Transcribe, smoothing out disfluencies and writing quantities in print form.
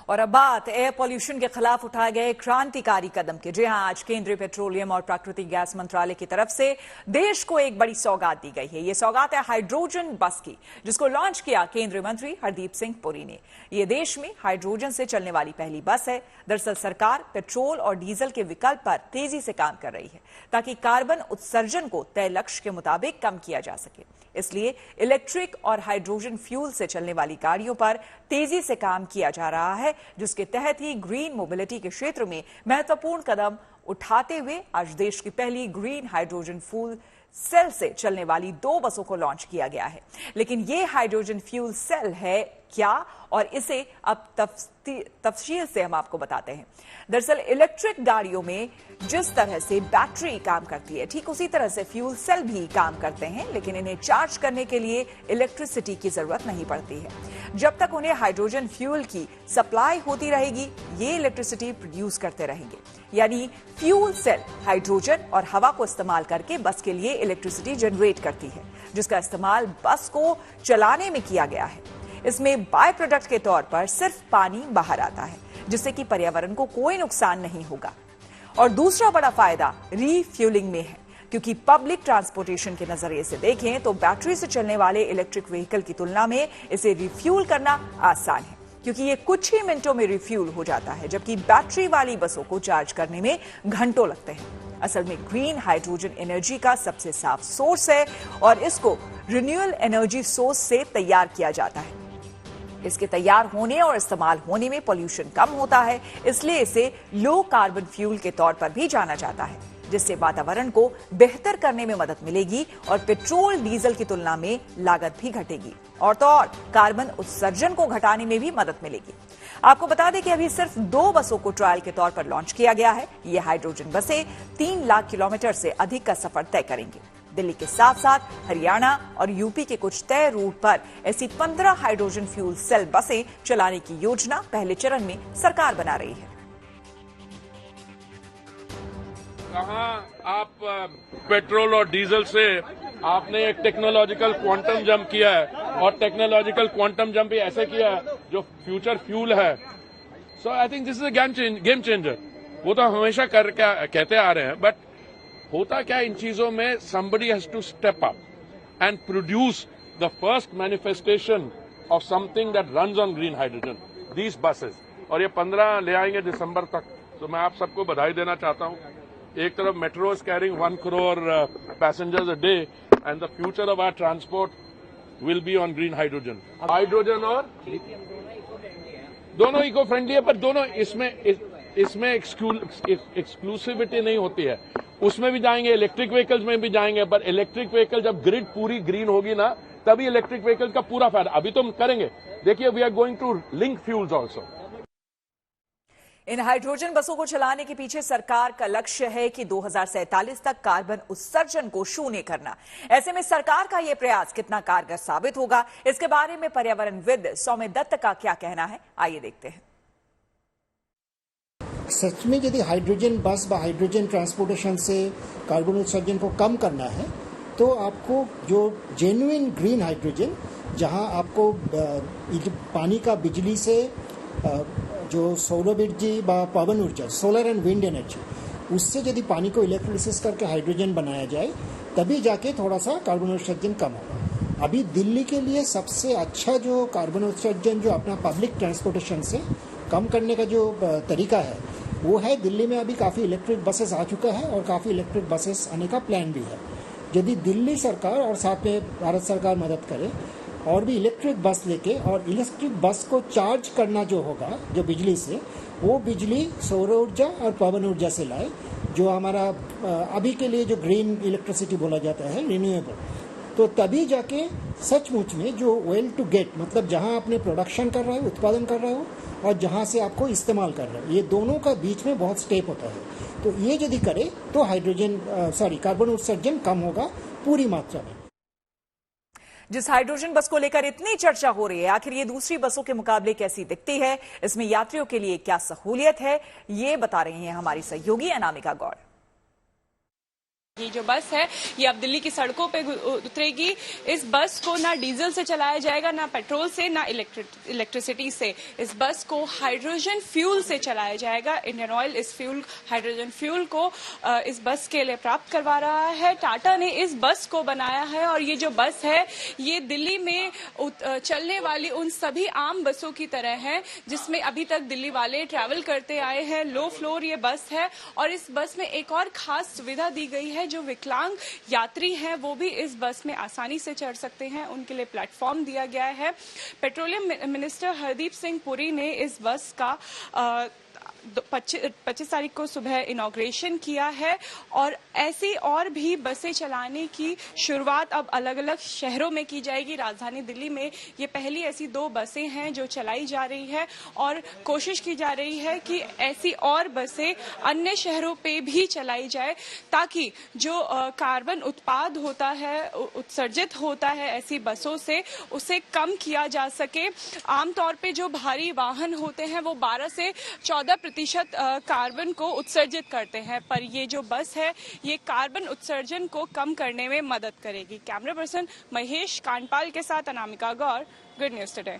और अब बात एयर पॉल्यूशन के खिलाफ उठाए गए क्रांतिकारी कदम के। जी हां, आज केंद्रीय पेट्रोलियम और प्राकृतिक गैस मंत्रालय की तरफ से देश को एक बड़ी सौगात दी गई है। ये सौगात है हाइड्रोजन बस की, जिसको लॉन्च किया केंद्रीय मंत्री हरदीप सिंह पुरी ने। ये देश में हाइड्रोजन से चलने वाली पहली बस है। दरअसल सरकार पेट्रोल और डीजल के विकल्प पर तेजी से काम कर रही है ताकि कार्बन उत्सर्जन को तय लक्ष्य के मुताबिक कम किया जा सके। इसलिए इलेक्ट्रिक और हाइड्रोजन फ्यूल से चलने वाली गाड़ियों पर तेजी से काम किया जा रहा है, जिसके तहत ही ग्रीन मोबिलिटी के क्षेत्र में महत्वपूर्ण कदम उठाते हुए आज देश की पहली ग्रीन हाइड्रोजन फ्यूल सेल से चलने वाली 2 बसों को लॉन्च किया गया है। लेकिन ये हाइड्रोजन फ्यूल सेल है क्या, और इसे अब तफसील से हम आपको बताते हैं। दरअसल इलेक्ट्रिक गाड़ियों में जिस तरह से बैटरी काम करती है, ठीक उसी तरह से फ्यूल सेल भी काम करते हैं, लेकिन इन्हें चार्ज करने के लिए इलेक्ट्रिसिटी की जरूरत नहीं पड़ती है। जब तक उन्हें हाइड्रोजन फ्यूल की सप्लाई होती रहेगी, ये इलेक्ट्रिसिटी प्रोड्यूस करते रहेंगे। यानी फ्यूल सेल हाइड्रोजन और हवा को इस्तेमाल करके बस के लिए इलेक्ट्रिसिटी जनरेट करती है, जिसका इस्तेमाल बस को चलाने में किया गया है। इसमें बाय प्रोडक्ट के तौर पर सिर्फ पानी बाहर आता है, जिससे कि पर्यावरण को कोई नुकसान नहीं होगा। और दूसरा बड़ा फायदा रीफ्यूलिंग में है, क्योंकि पब्लिक ट्रांसपोर्टेशन के नजरिए से देखें तो बैटरी से चलने वाले इलेक्ट्रिक व्हीकल की तुलना में इसे रिफ्यूल करना आसान है, क्योंकि ये कुछ ही मिनटों में रिफ्यूल हो जाता है, जबकि बैटरी वाली बसों को चार्ज करने में घंटों लगते हैं। असल में ग्रीन हाइड्रोजन एनर्जी का सबसे साफ सोर्स है और इसको रिन्यूएबल एनर्जी सोर्स से तैयार किया जाता है। इसके तैयार होने और इस्तेमाल होने में पोल्यूशन कम होता है, इसलिए इसे लो कार्बन फ्यूल के तौर पर भी जाना जाता है, जिससे वातावरण को बेहतर करने में मदद मिलेगी और पेट्रोल डीजल की तुलना में लागत भी घटेगी और तो और कार्बन उत्सर्जन को घटाने में भी मदद मिलेगी। आपको बता दें कि अभी सिर्फ 2 बसों को ट्रायल के तौर पर लॉन्च किया गया है। ये हाइड्रोजन बसें 3 लाख किलोमीटर से अधिक का सफर तय करेंगी। दिल्ली के साथ साथ हरियाणा और यूपी के कुछ तय रूट पर ऐसी 15 हाइड्रोजन फ्यूल सेल बसें चलाने की योजना पहले चरण में सरकार बना रही है। कहाँ आप पेट्रोल और डीजल से आपने एक टेक्नोलॉजिकल क्वांटम जंप किया है, और टेक्नोलॉजिकल क्वांटम जंप भी ऐसे किया है जो फ्यूचर फ्यूल है। So I think this is a game changer. वो तो हमेशा कहते आ रहे हैं, बट होता क्या इन चीजों में, somebody has to step up and produce the first manifestation of something that runs on green hydrogen, these buses। और ये 15 ले आएंगे दिसंबर तक। तो मैं आप सबको बधाई देना चाहता हूँ। एक तरफ metro is carrying 1 crore passengers a day, and the future of our transport will be on green hydrogen. Hydrogen और दोनों इको फ्रेंडली है, पर दोनों इसमें एक्सक्लूसिविटी नहीं होती है। उसमें भी जाएंगे, इलेक्ट्रिक व्हीकल्स में भी जाएंगे, पर इलेक्ट्रिक व्हीकल जब ग्रिड पूरी ग्रीन होगी ना, तभी इलेक्ट्रिक व्हीकल का पूरा फायदा। अभी तो हम करेंगे, देखिए we are going to link fuels also. इन हाइड्रोजन बसों को चलाने के पीछे सरकार का लक्ष्य है कि 2047 तक कार्बन उत्सर्जन को शून्य करना। ऐसे में सरकार का यह प्रयास कितना कारगर साबित होगा, इसके बारे में पर्यावरणविद सौम्य दत्त का क्या कहना है, आइए देखते हैं। सच में यदि हाइड्रोजन बस व हाइड्रोजन ट्रांसपोर्टेशन से कार्बन उत्सर्जन को कम करना है, तो आपको जो जेन्युइन ग्रीन हाइड्रोजन, जहां आपको पानी का बिजली से जो सौर बिजली व पवन ऊर्जा, सोलर एंड विंड एनर्जी, उससे यदि पानी को इलेक्ट्रोलिसिस करके हाइड्रोजन बनाया जाए, तभी जाके थोड़ा सा कार्बन उत्सर्जन कम होगा। अभी दिल्ली के लिए सबसे अच्छा जो कार्बन उत्सर्जन जो अपना पब्लिक ट्रांसपोर्टेशन से कम करने का जो तरीका है, वो है दिल्ली में अभी काफ़ी इलेक्ट्रिक बसेस आ चुका है और काफ़ी इलेक्ट्रिक बसेस आने का प्लान भी है। यदि दिल्ली सरकार और साथ में भारत सरकार मदद करे और भी इलेक्ट्रिक बस लेके, और इलेक्ट्रिक बस को चार्ज करना जो होगा जो बिजली से, वो बिजली सौर ऊर्जा और पवन ऊर्जा से लाए, जो हमारा अभी के लिए जो ग्रीन इलेक्ट्रिसिटी बोला जाता है, रिन्यूएबल, तो तभी जाके सचमुच में जो वेल टू गेट, मतलब जहां आपने प्रोडक्शन कर रहे हो, उत्पादन कर रहे हो, और जहां से आपको इस्तेमाल कर रहे हो, ये दोनों का बीच में बहुत स्टेप होता है। तो ये यदि करे तो कार्बन उत्सर्जन कम होगा पूरी मात्रा में। जिस हाइड्रोजन बस को लेकर इतनी चर्चा हो रही है, आखिर ये दूसरी बसों के मुकाबले कैसी दिखती है, इसमें यात्रियों के लिए क्या सहूलियत है, ये बता रही हैं हमारी सहयोगी अनामिका गौड़। ये जो बस है ये अब दिल्ली की सड़कों पे उतरेगी। इस बस को ना डीजल से चलाया जाएगा, ना पेट्रोल से, ना इलेक्ट्रिसिटी से। इस बस को हाइड्रोजन फ्यूल से चलाया जाएगा। इंडियन ऑयल इस हाइड्रोजन फ्यूल को इस बस के लिए प्राप्त करवा रहा है। टाटा ने इस बस को बनाया है और ये जो बस है ये दिल्ली में चलने वाली उन सभी आम बसों की तरह है जिसमें अभी तक दिल्ली वाले ट्रैवल करते आए हैं। लो फ्लोर ये बस है और इस बस में एक और खास सुविधा दी गई है। जो विकलांग यात्री हैं वो भी इस बस में आसानी से चढ़ सकते हैं, उनके लिए प्लेटफॉर्म दिया गया है। पेट्रोलियम मिनिस्टर हरदीप सिंह पुरी ने इस बस का 25 तारीख को सुबह इनॉग्रेशन किया है और ऐसी और भी बसें चलाने की शुरुआत अब अलग अलग शहरों में की जाएगी। राजधानी दिल्ली में ये पहली ऐसी 2 बसें हैं जो चलाई जा रही है और कोशिश की जा रही है कि ऐसी और बसें अन्य शहरों पे भी चलाई जाए ताकि जो कार्बन उत्पाद होता है, उत्सर्जित होता है ऐसी बसों से, उसे कम किया जा सके। आमतौर पे जो भारी वाहन होते हैं वो 12 से 14% कार्बन को उत्सर्जित करते हैं, पर ये जो बस है ये कार्बन उत्सर्जन को कम करने में मदद करेगी। कैमरा पर्सन महेश कांडपाल के साथ अनामिका गौर, गुड न्यूज टुडे।